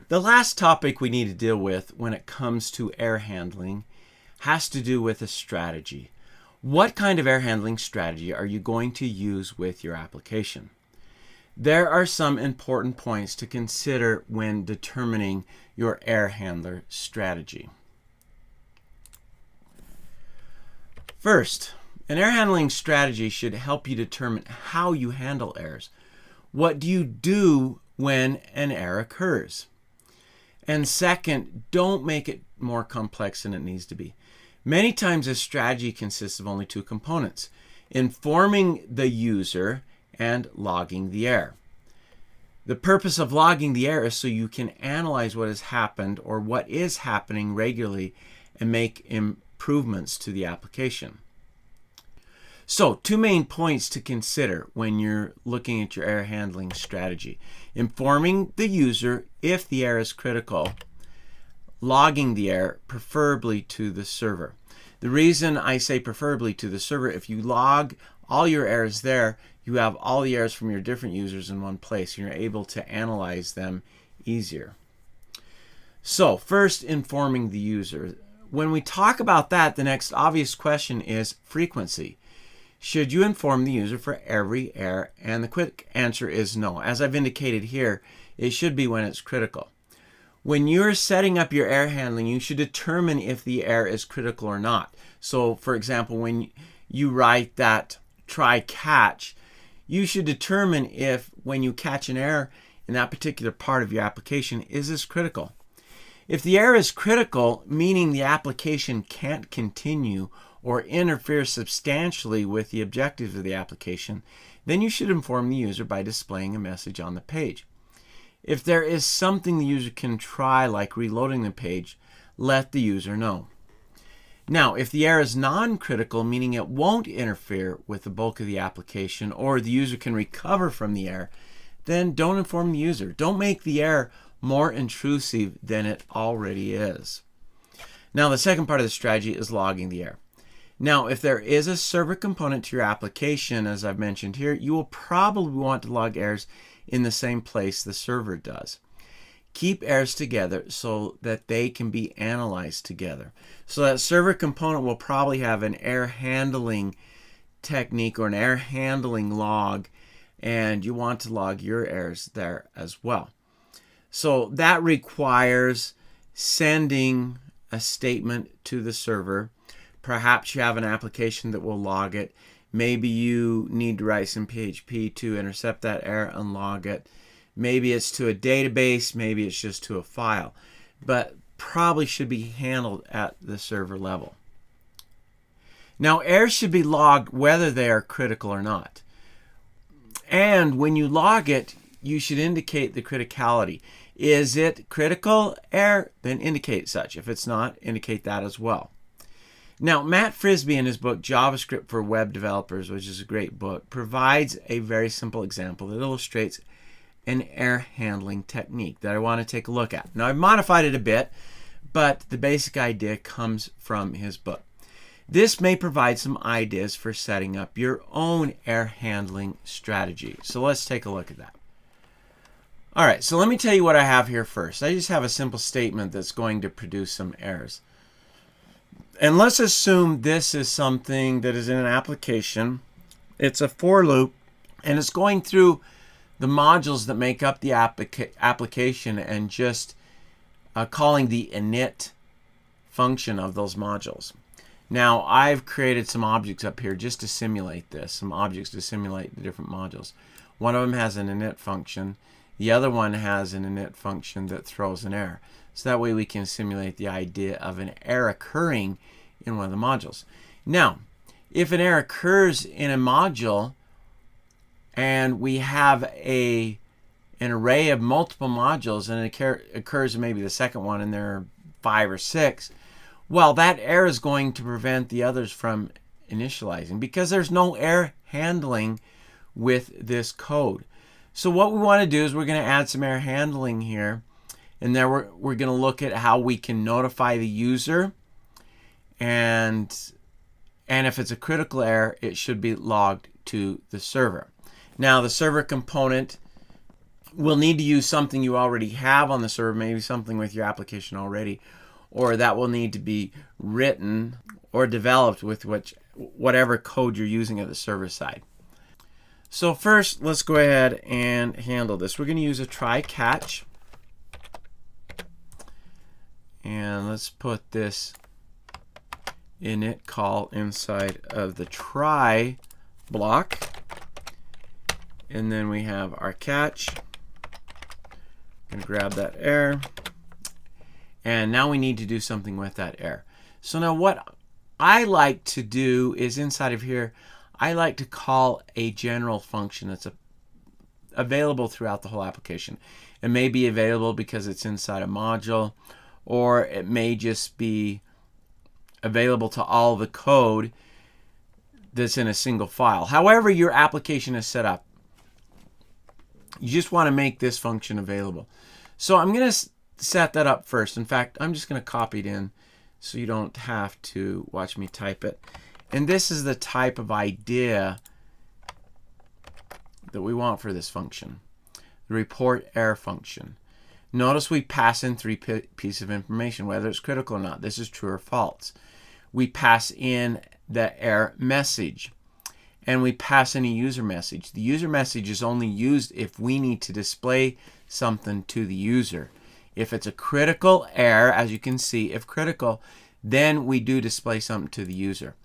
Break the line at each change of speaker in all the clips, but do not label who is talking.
The last topic we need to deal with when it comes to error handling has to do with a strategy. What kind of error handling strategy are you going to use with your application? There are some important points to consider when determining your error handler strategy. First, an error handling strategy should help you determine how you handle errors. What do you do when an error occurs? And second, don't make it more complex than it needs to be. Many times a strategy consists of only two components: informing the user and logging the error. The purpose of logging the error is so you can analyze what has happened or what is happening regularly and make improvements to the application. So, two main points to consider when you're looking at your error handling strategy: informing the user if the error is critical, logging the error, preferably to the server. The reason I say preferably to the server, if you log all your errors there, you have all the errors from your different users in one place, and you're able to analyze them easier. So, first, informing the user. When we talk about that, the next obvious question is frequency. Should you inform the user for every error? And the quick answer is no. As I've indicated here, it should be when it's critical. When you're setting up your error handling, you should determine if the error is critical or not. So, for example, when you write that try catch, you should determine if when you catch an error in that particular part of your application, is this critical? If the error is critical, meaning the application can't continue or interfere substantially with the objectives of the application, then you should inform the user by displaying a message on the page. If there is something the user can try, like reloading the page, let the user know. Now, if the error is non-critical, meaning it won't interfere with the bulk of the application or the user can recover from the error, then don't inform the user. Don't make the error more intrusive than it already is. Now, the second part of the strategy is logging the error. Now, if there is a server component to your application, as I've mentioned here, you will probably want to log errors in the same place the server does. Keep errors together so that they can be analyzed together. So that server component will probably have an error handling technique or an error handling log, and you want to log your errors there as well. So that requires sending a statement to the server. Perhaps you have an application that will log it. Maybe you need to write some PHP to intercept that error and log it. Maybe it's to a database, maybe it's just to a file, but probably should be handled at the server level. Now, errors should be logged whether they are critical or not. And when you log it, you should indicate the criticality. Is it critical error? Then indicate such. If it's not, indicate that as well. Now, Matt Frisby in his book, JavaScript for Web Developers, which is a great book, provides a very simple example that illustrates an error handling technique that I want to take a look at. Now, I've modified it a bit, but the basic idea comes from his book. This may provide some ideas for setting up your own error handling strategy. So let's take a look at that. All right, so let me tell you what I have here first. I just have a simple statement that's going to produce some errors. And let's assume this is something that is in an application. It's a for loop, and it's going through the modules that make up the application and just calling the init function of those modules. Now, I've created some objects up here just to simulate this, some objects to simulate the different modules. One of them has an init function. The other one has an init function that throws an error. So that way we can simulate the idea of an error occurring in one of the modules. Now, if an error occurs in a module and we have an array of multiple modules and it occurs in maybe the second one and there are 5 or 6, well, that error is going to prevent the others from initializing because there's no error handling with this code. So what we want to do is we're going to add some error handling here, and then we're going to look at how we can notify the user, and if it's a critical error, it should be logged to the server. Now, the server component will need to use something you already have on the server, maybe something with your application already, or that will need to be written or developed with whatever code you're using at the server side. So first, let's go ahead and handle this. We're going to use a try catch. And let's put this init call inside of the try block. And then we have our catch. And grab that error. And now we need to do something with that error. So now what I like to do is inside of here, I like to call a general function that's available throughout the whole application. It may be available because it's inside a module, or it may just be available to all the code that's in a single file. However your application is set up, you just want to make this function available. So I'm going to set that up first. In fact, I'm just going to copy it in so you don't have to watch me type it. And this is the type of idea that we want for this function, the report error function. Notice we pass in three pieces of information, whether it's critical or not. This is true or false. We pass in the error message, and we pass in a user message. The user message is only used if we need to display something to the user. If it's a critical error, as you can see, if critical, then we do display something to the user.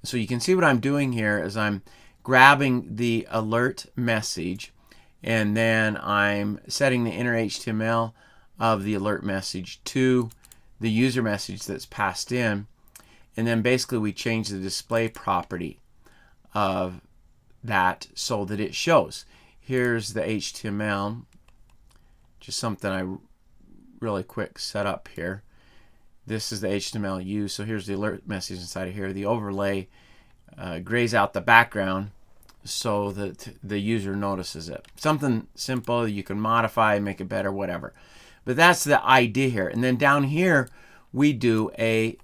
So you can see what I'm doing here is I'm grabbing the alert message, and then I'm setting the inner HTML of the alert message to the user message that's passed in. And then basically we change the display property of that so that it shows. Here's the HTML, just something I really quick set up here. This is the HTML used. So here's the alert message inside of here. The overlay grays out the background so that the user notices it. Something simple you can modify, make it better, whatever. But that's the idea here. And then down here we do a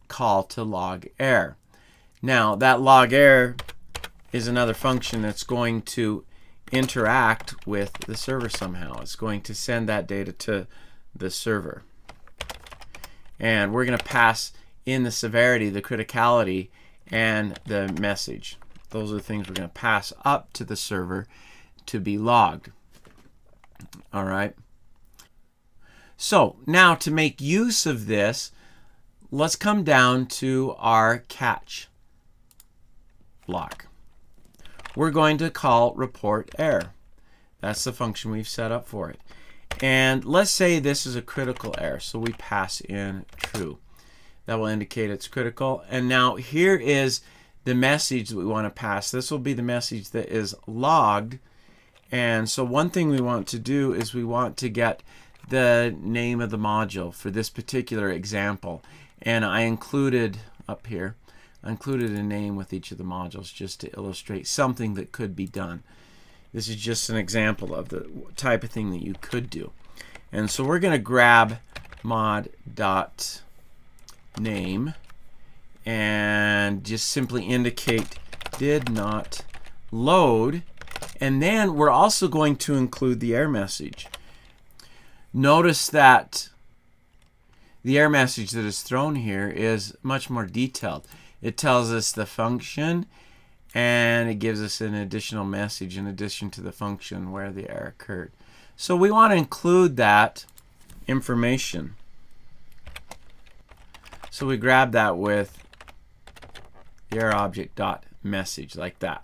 call to log error. Now that log error is another function that's going to interact with the server somehow. It's going to send that data to the server. And we're going to pass in the severity, the criticality, and the message. Those are the things we're going to pass up to the server to be logged. All right. So now to make use of this, let's come down to our catch block. We're going to call report error. That's the function we've set up for it. And let's say this is a critical error, so we pass in true. That will indicate it's critical. And now here is the message that we want to pass. This will be the message that is logged. And so one thing we want to do is we want to get the name of the module for this particular example. And I included up here, I included a name with each of the modules just to illustrate something that could be done. This is just an example of the type of thing that you could do. And so we're going to grab mod.name and just simply indicate did not load. And then we're also going to include the error message. Notice that the error message that is thrown here is much more detailed. It tells us the function, and it gives us an additional message in addition to the function where the error occurred. So we want to include that information. So we grab that with the error object dot message like that.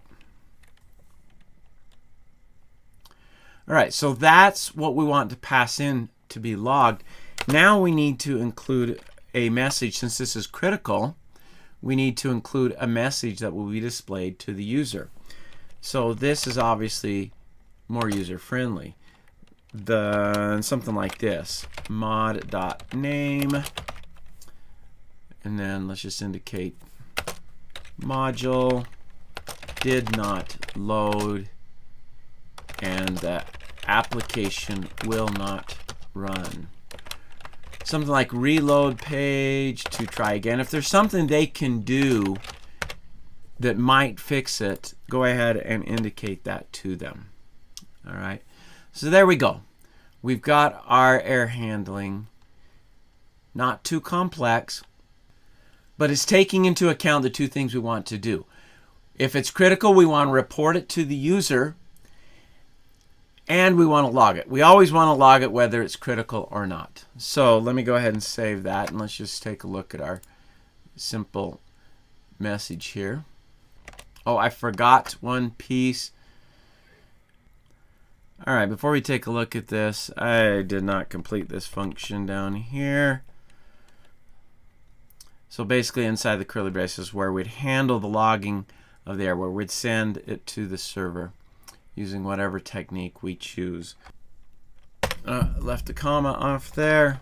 All right, so that's what we want to pass in to be logged. Now we need to include a message. Since this is critical, we need to include a message that will be displayed to the user. So this is obviously more user-friendly. Something like this, mod.name, and then let's just indicate module did not load and the application will not run. Something like reload page to try again. If there's something they can do that might fix it, go ahead and indicate that to them. All right. So there we go. We've got our error handling. Not too complex, but it's taking into account the two things we want to do. If it's critical, we want to report it to the user, and we want to log it. We always want to log it whether it's critical or not. So let me go ahead and save that, and let's just take a look at our simple message here. Oh, I forgot one piece. All right, before we take a look at this, I did not complete this function down here. So basically inside the curly braces where we'd handle the logging of the error, where we'd send it to the server using whatever technique we choose. Left the comma off there.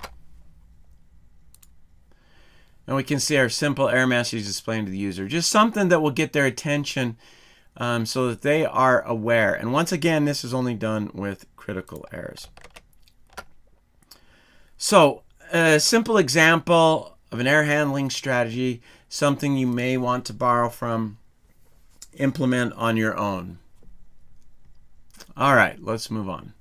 And we can see our simple error message displaying to the user. Just something that will get their attention so that they are aware. And once again, this is only done with critical errors. So a simple example of an error handling strategy, something you may want to borrow from, implement on your own. All right, let's move on.